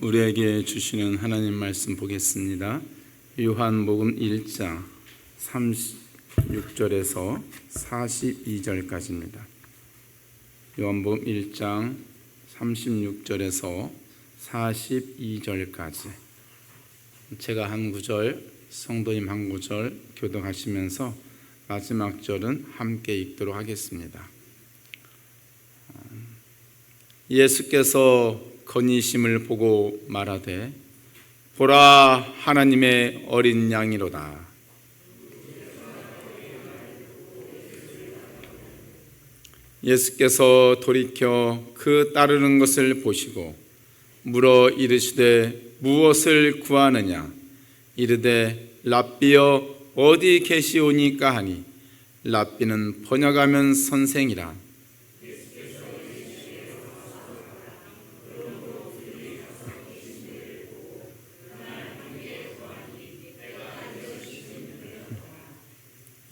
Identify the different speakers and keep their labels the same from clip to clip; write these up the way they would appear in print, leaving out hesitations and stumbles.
Speaker 1: 우리에게 주시는 하나님 말씀 보겠습니다. 요한복음 1장 36절에서 42절까지입니다. 요한복음 1장 36절에서 42절까지 제가 한 구절, 성도님 한 구절 교독하시면서 마지막 절은 함께 읽도록 하겠습니다. 예수께서 건이심을 보고 말하되 보라 하나님의 어린 양이로다. 예수께서 돌이켜 그 따르는 것을 보시고 물어 이르시되 무엇을 구하느냐? 이르되 랍비여 어디 계시오니까 하니 랍비는 번역하면 선생이라.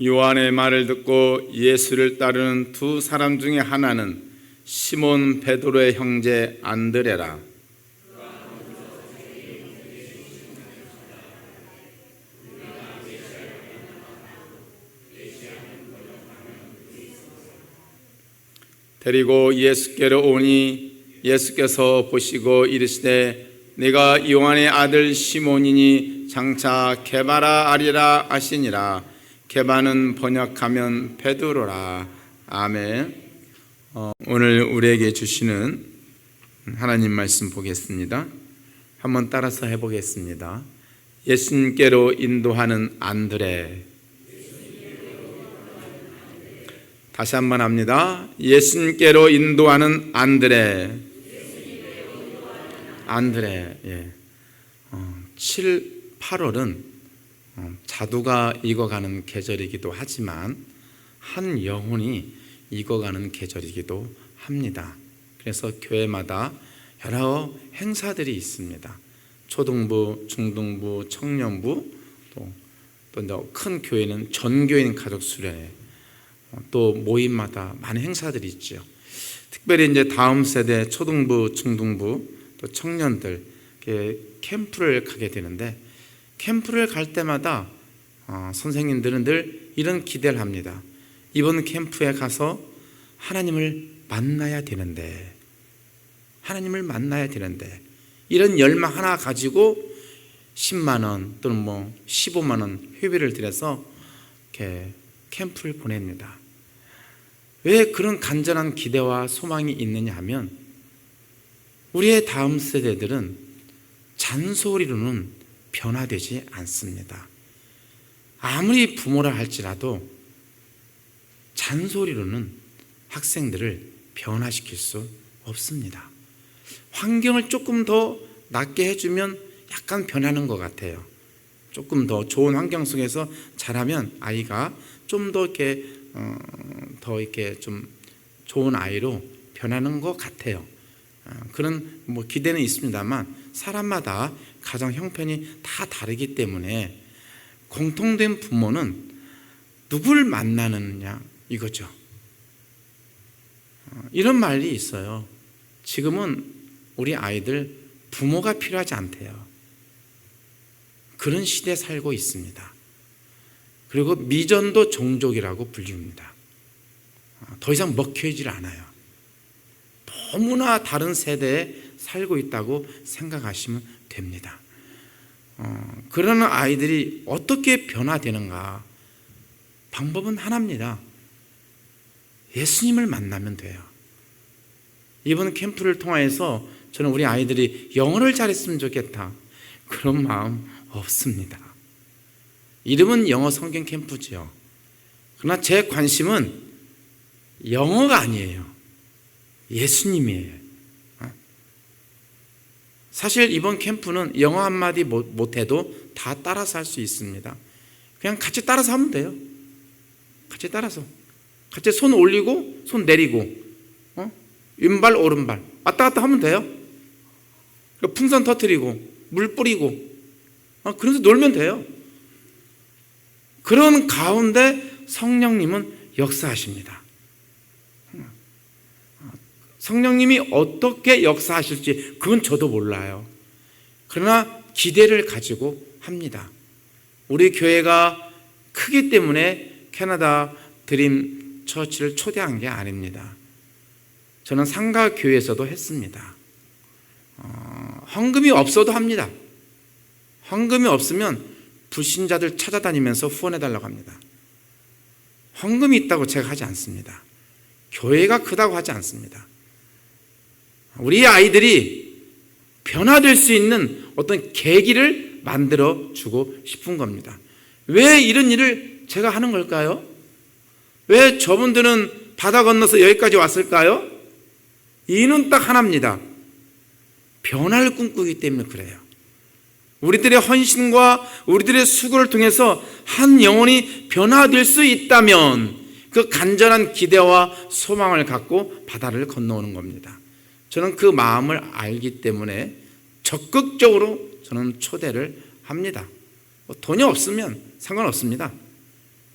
Speaker 1: 요한의 말을 듣고 예수를 따르는 두 사람 중에 하나는 시몬 베드로의 형제 안드레라. 데리고 예수께로 오니 예수께서 보시고 이르시되 네가 요한의 아들 시몬이니 장차 게바라 아리라 하시니라. 게바는 번역하면 베드로라. 아멘. 오늘 우리에게 주시는 하나님 말씀 보겠습니다. 한번 따라서 해보겠습니다. 예수님께로 인도하는 안드레. 다시 한번 합니다. 예수님께로 인도하는 안드레. 안드레. 7, 8월은 자두가 익어가는 계절이기도 하지만 한 영혼이 익어가는 계절이기도 합니다. 그래서 교회마다 여러 행사들이 있습니다. 초등부, 중등부, 청년부, 또 큰 교회는 전교인 가족 수련회, 또 모임마다 많은 행사들이 있죠. 특별히 이제 다음 세대 초등부, 중등부, 또 청년들 캠프를 가게 되는데 캠프를 갈 때마다 선생님들은 늘 이런 기대를 합니다. 이번 캠프에 가서 하나님을 만나야 되는데 이런 열망 하나 가지고 10만 원 또는 15만 원 회비를 들여서 이렇게 캠프를 보냅니다. 왜 그런 간절한 기대와 소망이 있느냐 하면 우리의 다음 세대들은 잔소리로는 변화되지 않습니다. 아무리 부모라 할지라도 잔소리로는 학생들을 변화시킬 수 없습니다. 환경을 조금 더 낫게 해주면 약간 변하는 것 같아요. 조금 더 좋은 환경 속에서 자라면 아이가 좀 더 이렇게 좀 좋은 아이로 변하는 것 같아요. 그런 기대는 있습니다만 사람마다 가정 형편이 다 다르기 때문에 공통된 부모는 누굴 만나느냐 이거죠. 이런 말이 있어요. 지금은 우리 아이들 부모가 필요하지 않대요. 그런 시대에 살고 있습니다. 그리고 미전도 종족이라고 불립니다. 더 이상 먹혀지질 않아요. 너무나 다른 세대에 살고 있다고 생각하시면 됩니다. 그러는 아이들이 어떻게 변화되는가? 방법은 하나입니다. 예수님을 만나면 돼요. 이번 캠프를 통해서 저는 우리 아이들이 영어를 잘했으면 좋겠다, 그런 마음 없습니다. 이름은 영어 성경 캠프죠. 그러나 제 관심은 영어가 아니에요. 예수님이에요. 사실 이번 캠프는 영어 한마디 못해도 다 따라서 할 수 있습니다. 그냥 같이 따라서 하면 돼요. 같이 따라서 같이 손 올리고 손 내리고 왼발 오른발 왔다 갔다 하면 돼요. 풍선 터뜨리고 물 뿌리고 그래서 놀면 돼요. 그런 가운데 성령님은 역사하십니다. 성령님이 어떻게 역사하실지 그건 저도 몰라요. 그러나 기대를 가지고 합니다. 우리 교회가 크기 때문에 캐나다 드림 처치를 초대한 게 아닙니다. 저는 상가 교회에서도 했습니다. 헌금이 없어도 합니다. 헌금이 없으면 불신자들 찾아다니면서 후원해달라고 합니다. 헌금이 있다고 제가 하지 않습니다. 교회가 크다고 하지 않습니다. 우리 아이들이 변화될 수 있는 어떤 계기를 만들어 주고 싶은 겁니다. 왜 이런 일을 제가 하는 걸까요? 왜 저분들은 바다 건너서 여기까지 왔을까요? 이유는 딱 하나입니다. 변화를 꿈꾸기 때문에 그래요. 우리들의 헌신과 우리들의 수고를 통해서 한 영혼이 변화될 수 있다면 그 간절한 기대와 소망을 갖고 바다를 건너오는 겁니다. 저는 그 마음을 알기 때문에 적극적으로 저는 초대를 합니다. 돈이 없으면 상관없습니다.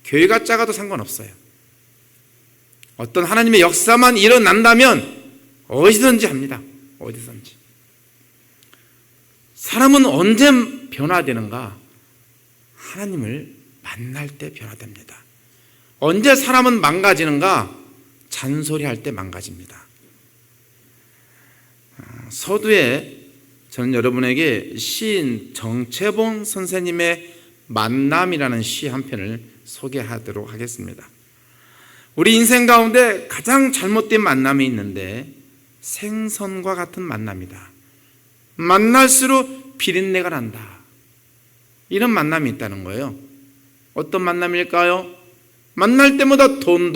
Speaker 1: 교회가 작아도 상관없어요. 어떤 하나님의 역사만 일어난다면 어디든지 합니다. 어디든지. 사람은 언제 변화되는가? 하나님을 만날 때 변화됩니다. 언제 사람은 망가지는가? 잔소리할 때 망가집니다. 서두에 저는 여러분에게 시인 정채봉 선생님의 만남이라는 시 한 편을 소개하도록 하겠습니다. 우리 인생 가운데 가장 잘못된 만남이 있는데 생선과 같은 만남이다. 만날수록 비린내가 난다. 이런 만남이 있다는 거예요. 어떤 만남일까요? 만날 때마다 돈.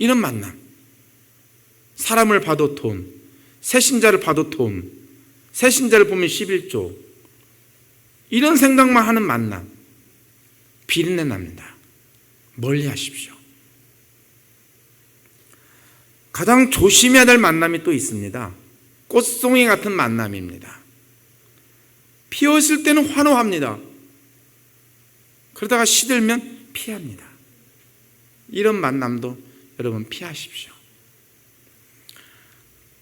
Speaker 1: 이런 만남. 사람을 봐도 돈, 새신자를 봐도 돈, 새신자를 보면 11조. 이런 생각만 하는 만남. 비린내 납니다. 멀리 하십시오. 가장 조심해야 될 만남이 또 있습니다. 꽃송이 같은 만남입니다. 피었을 때는 환호합니다. 그러다가 시들면 피합니다. 이런 만남도 여러분 피하십시오.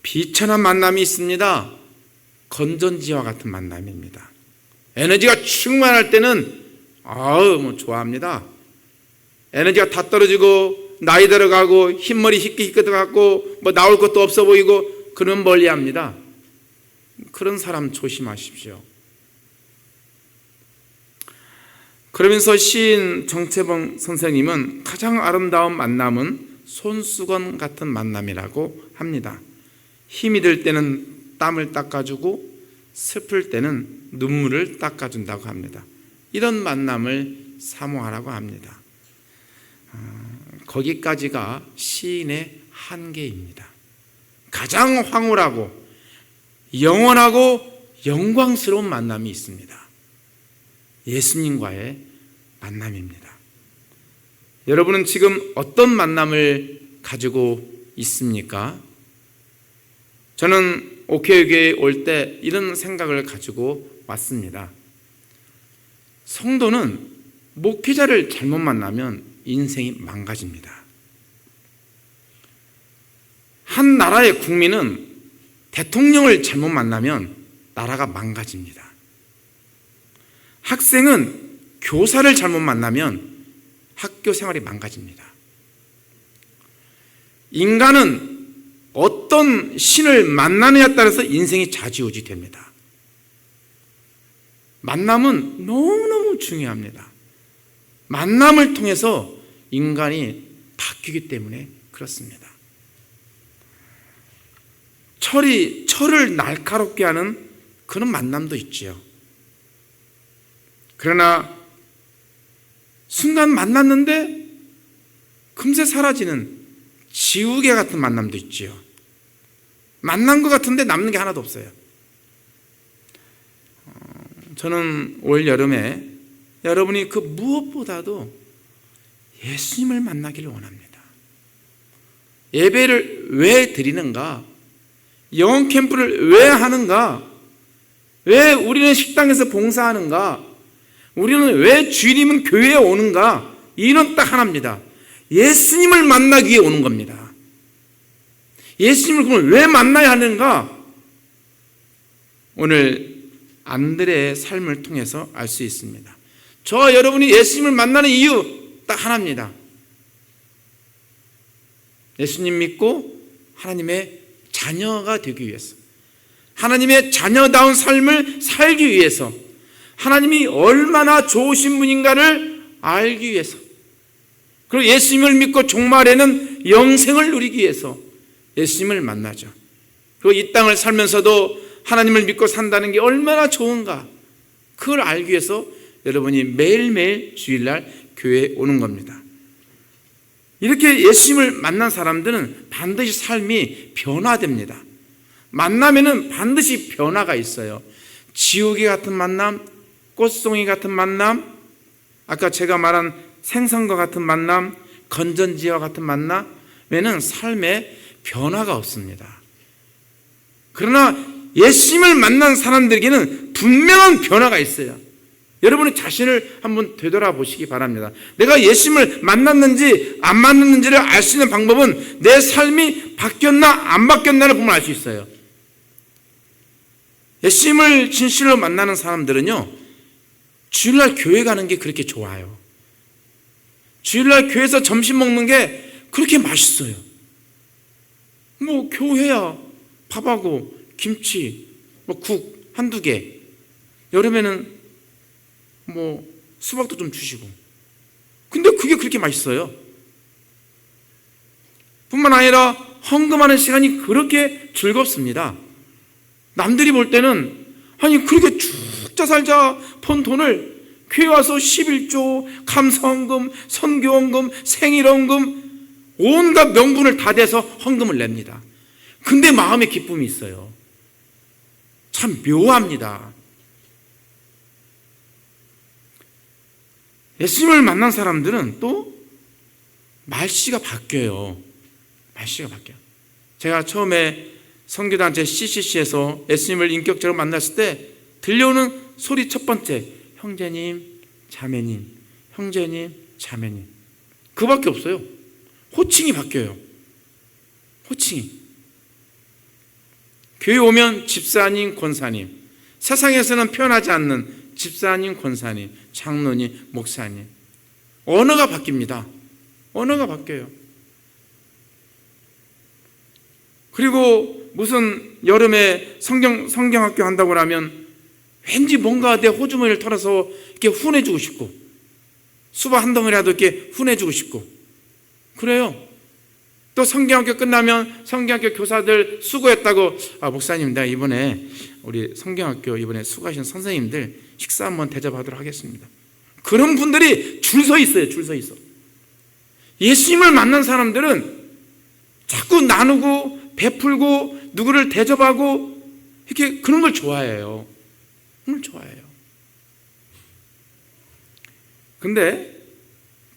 Speaker 1: 비천한 만남이 있습니다. 건전지와 같은 만남입니다. 에너지가 충만할 때는 좋아합니다. 에너지가 다 떨어지고 나이 들어가고 흰머리 희끗희끗하고 나올 것도 없어 보이고 그런 멀리합니다. 그런 사람 조심하십시오. 그러면서 시인 정채봉 선생님은 가장 아름다운 만남은 손수건 같은 만남이라고 합니다. 힘이 들 때는 땀을 닦아주고 슬플 때는 눈물을 닦아준다고 합니다. 이런 만남을 사모하라고 합니다. 거기까지가 시인의 한계입니다. 가장 황홀하고 영원하고 영광스러운 만남이 있습니다. 예수님과의 만남입니다. 여러분은 지금 어떤 만남을 가지고 있습니까? 저는 옥회교회에 올 때 이런 생각을 가지고 왔습니다. 성도는 목회자를 잘못 만나면 인생이 망가집니다. 한 나라의 국민은 대통령을 잘못 만나면 나라가 망가집니다. 학생은 교사를 잘못 만나면 학교 생활이 망가집니다. 인간은 어떤 신을 만나느냐에 따라서 인생이 좌지우지 됩니다. 만남은 너무너무 중요합니다. 만남을 통해서 인간이 바뀌기 때문에 그렇습니다. 철을 날카롭게 하는 그런 만남도 있지요. 그러나 순간 만났는데 금세 사라지는 지우개 같은 만남도 있지요. 만난 것 같은데 남는 게 하나도 없어요. 저는 올 여름에 여러분이 그 무엇보다도 예수님을 만나기를 원합니다. 예배를 왜 드리는가? 영혼 캠프를 왜 하는가? 왜 우리는 식당에서 봉사하는가? 우리는 왜 주일이면 교회에 오는가? 이유는 딱 하나입니다. 예수님을 만나기 위해 오는 겁니다. 예수님을 그럼 왜 만나야 하는가? 오늘 안드레의 삶을 통해서 알 수 있습니다. 저와 여러분이 예수님을 만나는 이유 딱 하나입니다. 예수님 믿고 하나님의 자녀가 되기 위해서, 하나님의 자녀다운 삶을 살기 위해서, 하나님이 얼마나 좋으신 분인가를 알기 위해서, 그리고 예수님을 믿고 종말에는 영생을 누리기 위해서 예수님을 만나죠. 그리고 이 땅을 살면서도 하나님을 믿고 산다는 게 얼마나 좋은가, 그걸 알기 위해서 여러분이 매일매일 주일날 교회에 오는 겁니다. 이렇게 예수님을 만난 사람들은 반드시 삶이 변화됩니다. 만나면은 반드시 변화가 있어요. 지우개 같은 만남, 꽃송이 같은 만남, 아까 제가 말한 생선과 같은 만남, 건전지와 같은 만남에는 삶에 변화가 없습니다. 그러나 예수님을 만난 사람들에게는 분명한 변화가 있어요. 여러분의 자신을 한번 되돌아보시기 바랍니다. 내가 예수님을 만났는지 안 만났는지를 알 수 있는 방법은 내 삶이 바뀌었나 안 바뀌었나를 보면 알 수 있어요. 예수님을 진실로 만나는 사람들은요, 주일날 교회 가는 게 그렇게 좋아요. 주일날 교회에서 점심 먹는 게 그렇게 맛있어요. 뭐 교회야 밥하고 김치, 뭐 국 한두 개, 여름에는 뭐 수박도 좀 주시고, 근데 그게 그렇게 맛있어요. 뿐만 아니라 헌금하는 시간이 그렇게 즐겁습니다. 남들이 볼 때는 아니 그렇게 쭉 자살자 번 돈을 교회 와서 11조, 감사헌금, 선교헌금, 생일헌금, 온갖 명분을 다 대서 헌금을 냅니다. 근데 마음에 기쁨이 있어요. 참 묘합니다. 예수님을 만난 사람들은 또 말씨가 바뀌어요. 말씨가 바뀌어요. 제가 처음에 선교단체 CCC에서 예수님을 인격적으로 만났을 때 들려오는 소리 첫 번째, 형제님, 자매님, 형제님, 자매님, 그밖에 없어요. 호칭이 바뀌어요. 호칭이. 교회 오면 집사님, 권사님, 세상에서는 표현하지 않는 집사님, 권사님, 장로님, 목사님, 언어가 바뀝니다. 언어가 바뀌어요. 그리고 무슨 여름에 성경학교 한다고 하면 왠지 뭔가 내 호주머니를 털어서 이렇게 훈해주고 싶고, 수박 한 덩이라도 이렇게 훈해주고 싶고 그래요. 또 성경학교 끝나면 성경학교 교사들 수고했다고, 목사님 내가 이번에 우리 성경학교 이번에 수고하신 선생님들 식사 한번 대접하도록 하겠습니다. 그런 분들이 줄 서 있어요. 줄 서 있어. 예수님을 만난 사람들은 자꾸 나누고 베풀고 누구를 대접하고 이렇게 그런 걸 좋아해요. 그런 걸 좋아해요. 근데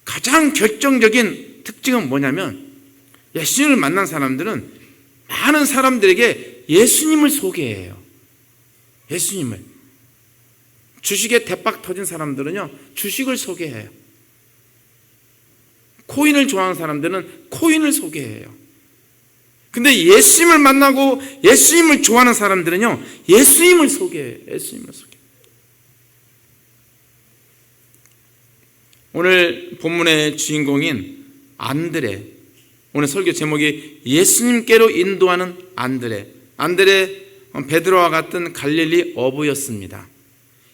Speaker 1: 가장 결정적인 특징은 뭐냐면, 예수님을 만난 사람들은 많은 사람들에게 예수님을 소개해요. 예수님을. 주식에 대박 터진 사람들은요, 주식을 소개해요. 코인을 좋아하는 사람들은 코인을 소개해요. 근데 예수님을 만나고 예수님을 좋아하는 사람들은요, 예수님을 소개해요. 예수님을 소개해요. 오늘 본문의 주인공인 안드레, 오늘 설교 제목이 예수님께로 인도하는 안드레. 안드레 베드로와 같은 갈릴리 어부였습니다.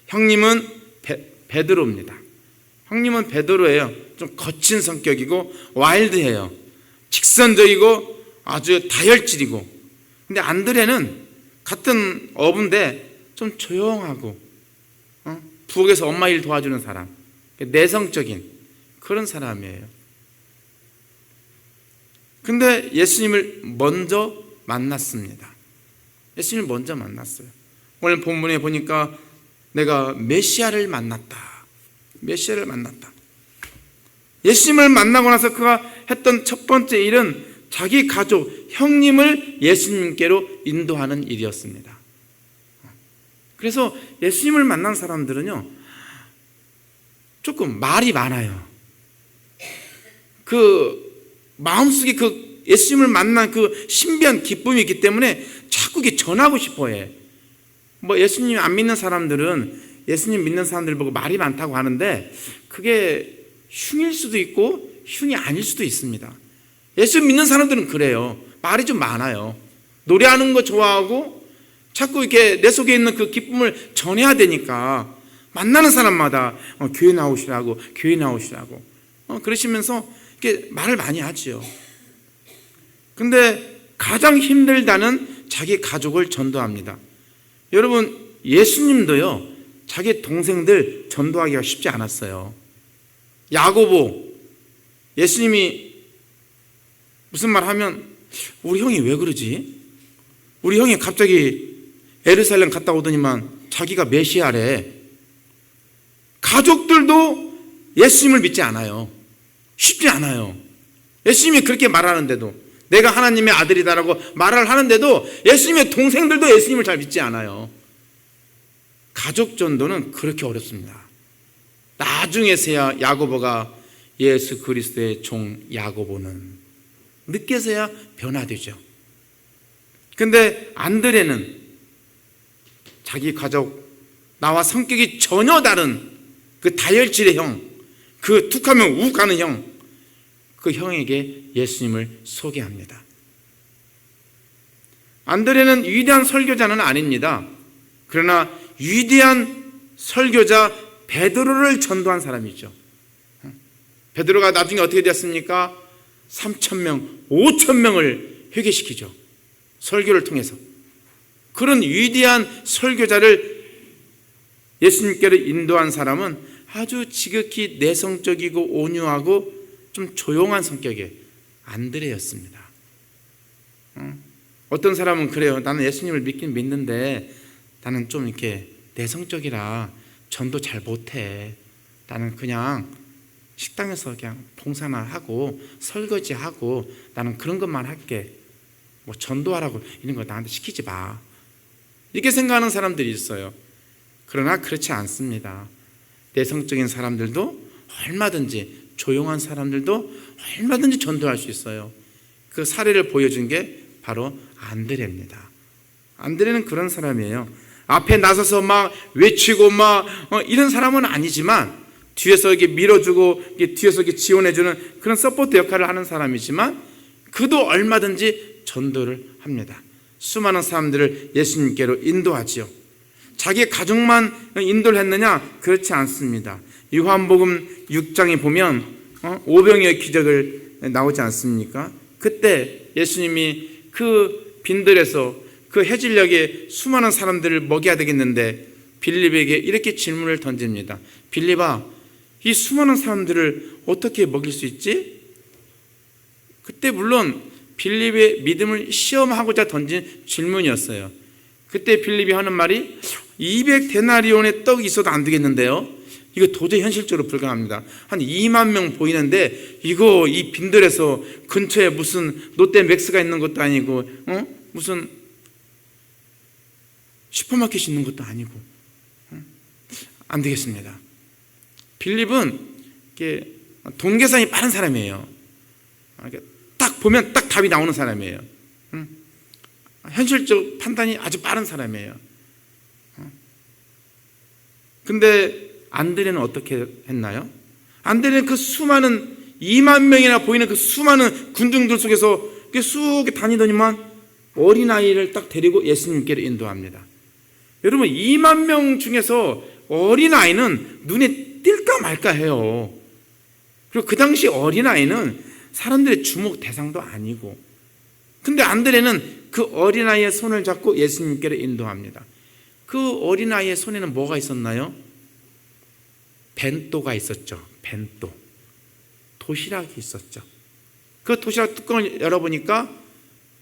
Speaker 1: 형님은 베드로입니다. 형님은 베드로예요. 좀 거친 성격이고 와일드해요. 직선적이고 아주 다혈질이고. 근데 안드레는 같은 어부인데 좀 조용하고, 부엌에서 엄마 일 도와주는 사람, 내성적인 그런 사람이에요. 근데 예수님을 먼저 만났습니다. 예수님을 먼저 만났어요. 오늘 본문에 보니까 내가 메시아를 만났다. 메시아를 만났다. 예수님을 만나고 나서 그가 했던 첫 번째 일은 자기 가족, 형님을 예수님께로 인도하는 일이었습니다. 그래서 예수님을 만난 사람들은요, 조금 말이 많아요. 그 마음속에 그 예수님을 만난 그 신비한 기쁨이 있기 때문에 자꾸 이게 전하고 싶어 해. 뭐 예수님 안 믿는 사람들은 예수님 믿는 사람들 보고 말이 많다고 하는데 그게 흉일 수도 있고 흉이 아닐 수도 있습니다. 예수 믿는 사람들은 그래요. 말이 좀 많아요. 노래하는 거 좋아하고 자꾸 이렇게 내 속에 있는 그 기쁨을 전해야 되니까 만나는 사람마다 교회 나오시라고 교회 나오시라고 그러시면서 이렇게 말을 많이 하지요. 근데 가장 힘들다는 자기 가족을 전도합니다. 여러분 예수님도요 자기 동생들 전도하기가 쉽지 않았어요. 야고보 예수님이 무슨 말 하면 우리 형이 왜 그러지? 우리 형이 갑자기 예루살렘 갔다 오더니만 자기가 메시아래. 가족들도 예수님을 믿지 않아요. 쉽지 않아요. 예수님이 그렇게 말하는데도 내가 하나님의 아들이다라고 말을 하는데도 예수님의 동생들도 예수님을 잘 믿지 않아요. 가족 전도는 그렇게 어렵습니다. 나중에서야 야고보가 예수 그리스도의 종 야고보는 늦게서야 변화되죠. 근데 안드레는 자기 가족 나와 성격이 전혀 다른 그 다혈질의 형, 그 툭하면 욱 하는 형, 그 형에게 예수님을 소개합니다. 안드레는 위대한 설교자는 아닙니다. 그러나 위대한 설교자 베드로를 전도한 사람이죠. 베드로가 나중에 어떻게 되었습니까? 3,000명, 5,000명을 회개시키죠. 설교를 통해서. 그런 위대한 설교자를 예수님께로 인도한 사람은 아주 지극히 내성적이고 온유하고 좀 조용한 성격의 안드레였습니다. 어떤 사람은 그래요. 나는 예수님을 믿긴 믿는데 나는 좀 이렇게 내성적이라 전도 잘 못해. 나는 그냥 식당에서 그냥 봉사나 하고 설거지하고 나는 그런 것만 할게. 뭐 전도하라고 이런 거 나한테 시키지 마. 이렇게 생각하는 사람들이 있어요. 그러나 그렇지 않습니다. 내성적인 사람들도 얼마든지, 조용한 사람들도 얼마든지 전도할 수 있어요. 그 사례를 보여준 게 바로 안드레입니다. 안드레는 그런 사람이에요. 앞에 나서서 막 외치고 막 이런 사람은 아니지만 뒤에서 이렇게 밀어주고 뒤에서 이렇게 지원해주는 그런 서포트 역할을 하는 사람이지만 그도 얼마든지 전도를 합니다. 수많은 사람들을 예수님께로 인도하지요. 자기 가족만 인도를 했느냐? 그렇지 않습니다. 요한복음 6장에 보면 오병이어의 기적을 나오지 않습니까? 그때 예수님이 그 빈들에서 그 해질녘에 수많은 사람들을 먹여야 되겠는데 빌립에게 이렇게 질문을 던집니다. 빌립아, 이 수많은 사람들을 어떻게 먹일 수 있지? 그때 물론 빌립의 믿음을 시험하고자 던진 질문이었어요. 그때 빌립이 하는 말이 200데나리온의 떡이 있어도 안 되겠는데요? 이거 도저히 현실적으로 불가능합니다. 한 2만 명 보이는데 이거 이 빈들에서 근처에 무슨 롯데맥스가 있는 것도 아니고 무슨 슈퍼마켓이 있는 것도 아니고 안 되겠습니다. 빌립은 이렇게 돈 계산이 빠른 사람이에요. 딱 보면 딱 답이 나오는 사람이에요. 현실적 판단이 아주 빠른 사람이에요. 근데 안드레는 어떻게 했나요? 안드레는 그 수많은 2만 명이나 보이는 그 수많은 군중들 속에서 쑥 다니더니만 어린아이를 딱 데리고 예수님께로 인도합니다. 여러분 2만 명 중에서 어린아이는 눈에 띌까 말까 해요. 그리고 그 당시 어린아이는 사람들의 주목 대상도 아니고, 근데 안드레는 그 어린아이의 손을 잡고 예수님께로 인도합니다. 그 어린아이의 손에는 뭐가 있었나요? 벤또가 있었죠. 벤또. 도시락이 있었죠. 그 도시락 뚜껑을 열어보니까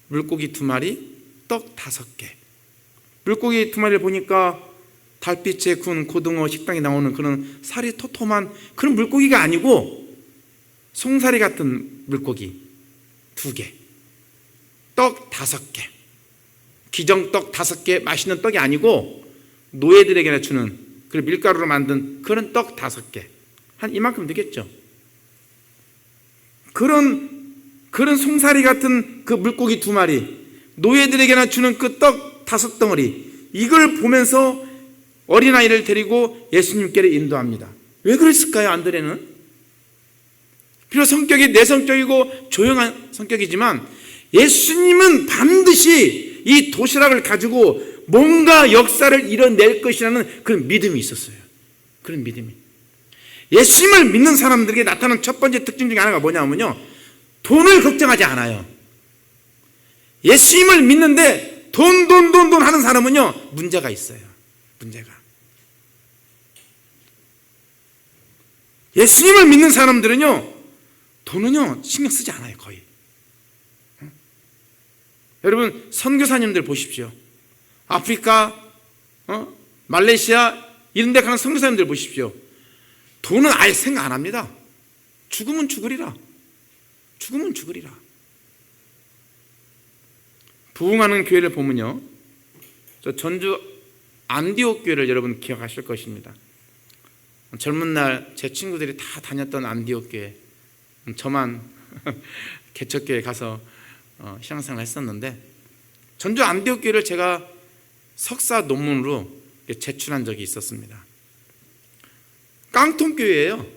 Speaker 1: 물고기 2마리, 떡 5개. 물고기 2마리를 보니까 달빛에 구운 고등어 식당에 나오는 그런 살이 토톰한 그런 물고기가 아니고 송사리 같은 물고기 2개, 떡 5개, 기정떡 5개, 맛있는 떡이 아니고 노예들에게나 주는 그 밀가루로 만든 그런 떡 5개, 한 이만큼 되겠죠. 그런 송사리 같은 그 물고기 2마리, 노예들에게나 주는 그 떡 5덩어리, 이걸 보면서 어린아이를 데리고 예수님께로 인도합니다. 왜 그랬을까요, 안드레는? 비록 성격이 내성적이고 조용한 성격이지만 예수님은 반드시 이 도시락을 가지고 뭔가 역사를 이뤄낼 것이라는 그런 믿음이 있었어요. 그런 믿음이. 예수님을 믿는 사람들에게 나타나는 첫 번째 특징 중에 하나가 뭐냐면요, 돈을 걱정하지 않아요. 예수님을 믿는데 돈 하는 사람은요, 문제가 있어요. 문제가. 예수님을 믿는 사람들은요, 돈은요 신경 쓰지 않아요, 거의. 여러분, 선교사님들 보십시오. 아프리카, 말레이시아 이런 데 가는 선교사님들 보십시오. 돈은 아예 생각 안 합니다. 죽으면 죽으리라. 죽으면 죽으리라. 부흥하는 교회를 보면요, 저 전주 안디옥 교회를 여러분 기억하실 것입니다. 젊은 날 제 친구들이 다 다녔던 안디옥 교회, 저만 개척교회 가서 신앙생활을 했었는데, 전주 안디옥 교회를 제가 석사 논문으로 제출한 적이 있었습니다. 깡통교회예요.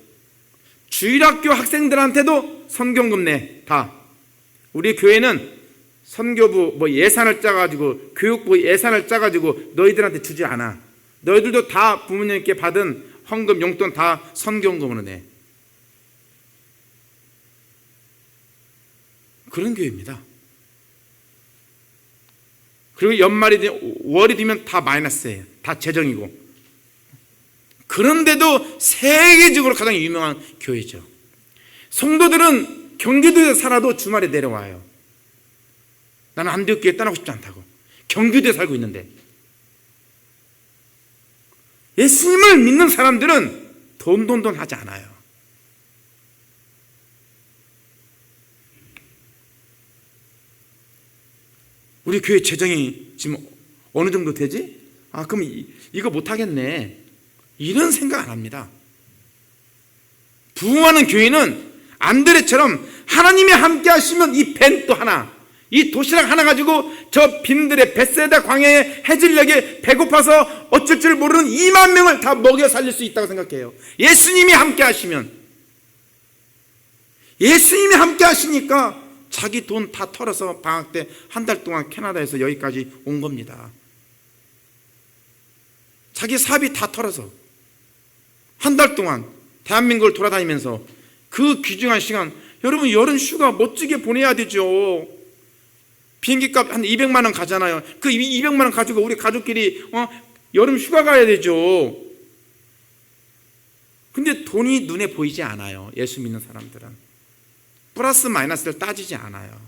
Speaker 1: 주일학교 학생들한테도 선교금 내. 다. 우리 교회는 선교부 예산을 짜가지고, 교육부 예산을 짜가지고 너희들한테 주지 않아. 너희들도 다 부모님께 받은 헌금, 용돈 다 선교금으로 내. 그런 교회입니다. 그리고 연말이 월이 되면 다 마이너스예요. 다 재정이고. 그런데도 세계적으로 가장 유명한 교회죠. 성도들은 경기도에 살아도 주말에 내려와요. 나는 안디옥교회 떠나고 싶지 않다고. 경기도에 살고 있는데. 예수님을 믿는 사람들은 돈 하지 않아요. 우리 교회 재정이 지금 어느 정도 되지? 그럼 이거 못하겠네. 이런 생각 안 합니다. 부흥하는 교회는 안드레처럼 하나님이 함께 하시면 이 벤 또 하나, 이 도시락 하나 가지고 저 빈들의 벳세다 광야의 해질녘에 배고파서 어쩔 줄 모르는 2만 명을 다 먹여 살릴 수 있다고 생각해요. 예수님이 함께 하시면. 예수님이 함께 하시니까 자기 돈 다 털어서 방학 때 한 달 동안 캐나다에서 여기까지 온 겁니다. 자기 사비 다 털어서 한 달 동안 대한민국을 돌아다니면서 그 귀중한 시간, 여러분 여름 휴가 멋지게 보내야 되죠. 비행기값 한 200만 원 가잖아요. 그 200만 원 가지고 우리 가족끼리 여름 휴가 가야 되죠. 근데 돈이 눈에 보이지 않아요. 예수 믿는 사람들은 플러스 마이너스를 따지지 않아요.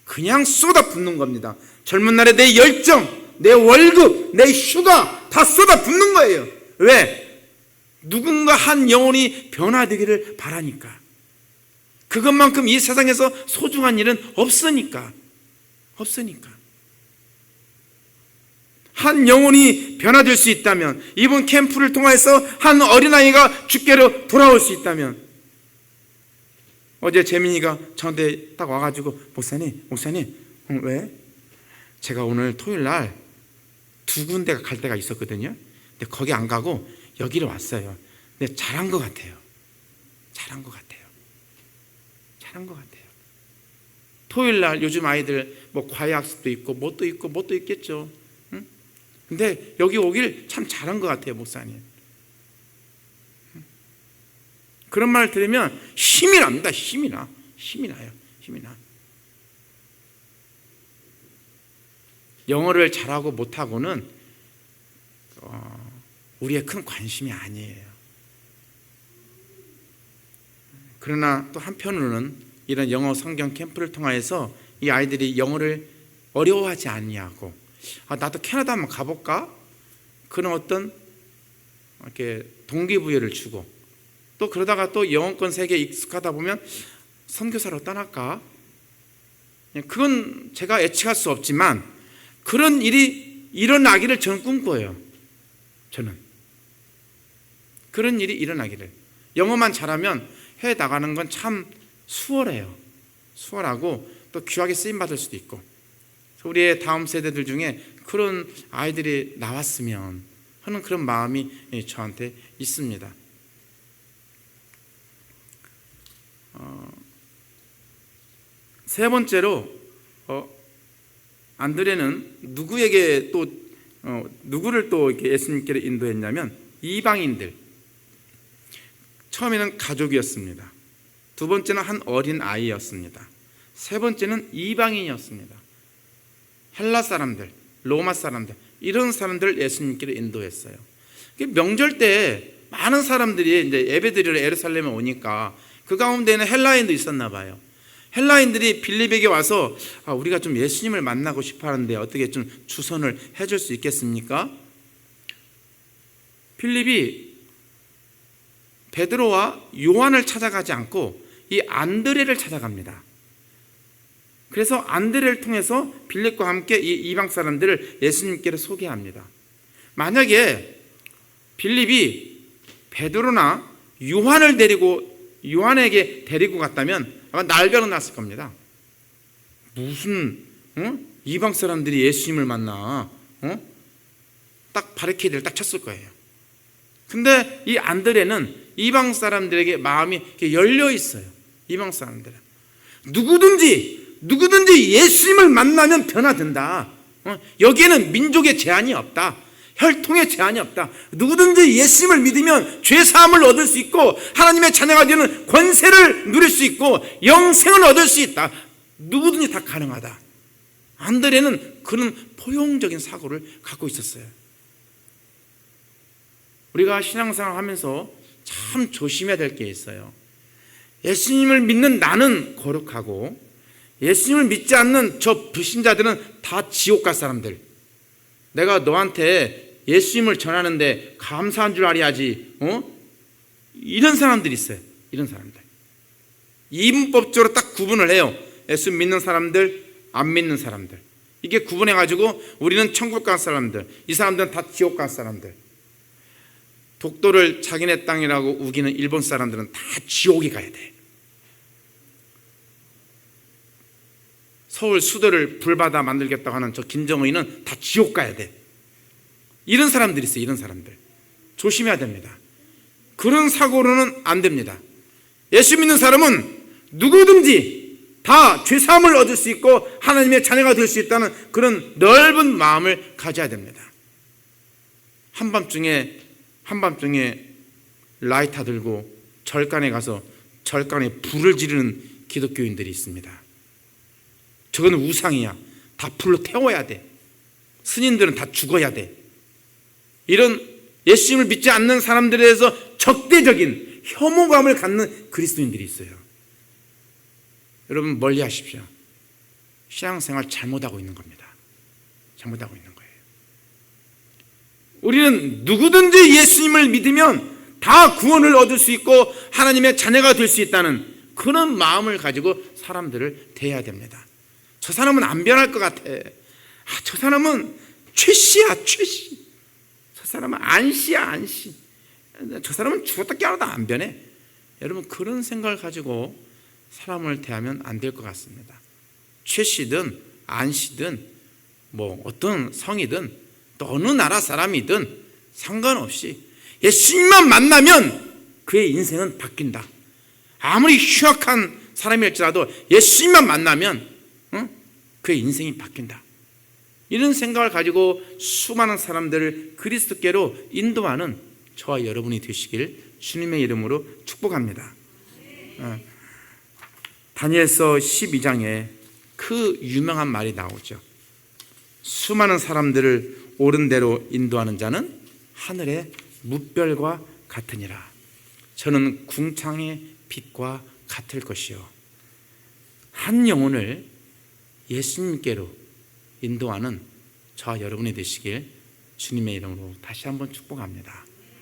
Speaker 1: 그냥 쏟아붓는 겁니다. 젊은 날에 내 열정, 내 월급, 내 휴가 다 쏟아붓는 거예요. 왜? 누군가 한 영혼이 변화되기를 바라니까. 그것만큼 이 세상에서 소중한 일은 없으니까. 한 영혼이 변화될 수 있다면, 이번 캠프를 통해서 한 어린아이가 주께로 돌아올 수 있다면, 어제 재민이가 저한테 딱 와가지고 목사님 왜? 제가 오늘 토요일 날 2군데 갈 데가 있었거든요. 근데 거기 안 가고 여기로 왔어요. 근데 잘한 것 같아요. 토요일 날 요즘 아이들 과외 학습도 있고 뭣도 있겠죠. 응? 근데 여기 오길 참 잘한 것 같아요, 목사님. 그런 말을 들으면 힘이 납니다. 힘이 나요. 영어를 잘하고 못하고는 우리의 큰 관심이 아니에요. 그러나 또 한편으로는 이런 영어 성경 캠프를 통해서 이 아이들이 영어를 어려워하지 않냐고, 나도 캐나다 한번 가볼까? 그런 어떤 이렇게 동기부여를 주고, 또 그러다가 또 영어권 세계에 익숙하다 보면 선교사로 떠날까? 그건 제가 예측할 수 없지만 그런 일이 일어나기를 저는 꿈꿔요. 그런 일이 일어나기를. 영어만 잘하면 해외 나가는 건 참 수월해요. 수월하고 또 귀하게 쓰임받을 수도 있고. 우리의 다음 세대들 중에 그런 아이들이 나왔으면 하는 그런 마음이 저한테 있습니다. 세 번째로 안드레는 누구에게 또 누구를 또 이렇게 예수님께로 인도했냐면 이방인들. 처음에는 가족이었습니다. 두 번째는 한 어린 아이였습니다. 세 번째는 이방인이었습니다. 헬라 사람들, 로마 사람들, 이런 사람들을 예수님께로 인도했어요. 명절 때 많은 사람들이 이제 예배드리러 예루살렘에 오니까 그 가운데는 헬라인도 있었나 봐요. 헬라인들이 빌립에게 와서 우리가 좀 예수님을 만나고 싶어 하는데 어떻게 좀 주선을 해줄 수 있겠습니까? 빌립이 베드로와 요한을 찾아가지 않고 이 안드레를 찾아갑니다. 그래서 안드레를 통해서 빌립과 함께 이 이방 사람들을 예수님께로 소개합니다. 만약에 빌립이 베드로나 요한에게 데리고 갔다면 아마 날벼락 났을 겁니다. 무슨 이방 사람들이 예수님을 만나 딱 바리케이드를 딱 쳤을 거예요. 근데 이 안드레는 이방 사람들에게 마음이 열려 있어요. 이방 사람들은 누구든지 예수님을 만나면 변화된다. 여기에는 민족의 제한이 없다. 혈통의 제한이 없다. 누구든지 예수님을 믿으면 죄사함을 얻을 수 있고 하나님의 자녀가 되는 권세를 누릴 수 있고 영생을 얻을 수 있다. 누구든지 다 가능하다. 안드레는 그런 포용적인 사고를 갖고 있었어요. 우리가 신앙생활 하면서 참 조심해야 될 게 있어요. 예수님을 믿는 나는 거룩하고 예수님을 믿지 않는 저 불신자들은 다 지옥 갈 사람들. 내가 너한테 예수님을 전하는데 감사한 줄 알아야지. 이런 사람들이 있어요. 이런 사람들. 이분법적으로 딱 구분을 해요. 예수 믿는 사람들, 안 믿는 사람들. 이게 구분해가지고 우리는 천국 갈 사람들, 이 사람들은 다 지옥 갈 사람들. 독도를 자기네 땅이라고 우기는 일본 사람들은 다 지옥에 가야 돼. 서울 수도를 불바다 만들겠다고 하는 저 김정은이는 다 지옥 가야 돼. 이런 사람들이 있어요. 이런 사람들 조심해야 됩니다. 그런 사고로는 안 됩니다. 예수 믿는 사람은 누구든지 다 죄사함을 얻을 수 있고 하나님의 자녀가 될 수 있다는 그런 넓은 마음을 가져야 됩니다. 한밤중에 라이터 들고 절간에 가서 절간에 불을 지르는 기독교인들이 있습니다. 저건 우상이야. 다 불로 태워야 돼. 스님들은 다 죽어야 돼. 이런 예수님을 믿지 않는 사람들에 대해서 적대적인 혐오감을 갖는 그리스도인들이 있어요. 여러분 멀리 하십시오. 신앙생활 잘못하고 있는 겁니다. 잘못하고 있는 거예요. 우리는 누구든지 예수님을 믿으면 다 구원을 얻을 수 있고 하나님의 자녀가 될 수 있다는 그런 마음을 가지고 사람들을 대해야 됩니다. 저 사람은 안 변할 것 같아. 저 사람은 최씨야, 최씨. 저 사람은 안씨야, 안씨. 저 사람은 죽었다 깨어나도 안 변해. 여러분 그런 생각을 가지고 사람을 대하면 안 될 것 같습니다. 최씨든 안씨든 뭐 어떤 성이든 또 어느 나라 사람이든 상관없이 예수님만 만나면 그의 인생은 바뀐다. 아무리 흉악한 사람일지라도 예수님만 만나면 그의 인생이 바뀐다. 이런 생각을 가지고 수많은 사람들을 그리스도께로 인도하는 저와 여러분이 되시길 주님의 이름으로 축복합니다. 다니엘서 12장에 그 유명한 말이 나오죠. 수많은 사람들을 옳은 대로 인도하는 자는 하늘의 뭇별과 같으니라. 저는 궁창의 빛과 같을 것이요. 한 영혼을 예수님께로 인도하는 저와 여러분이 되시길 주님의 이름으로 다시 한번 축복합니다.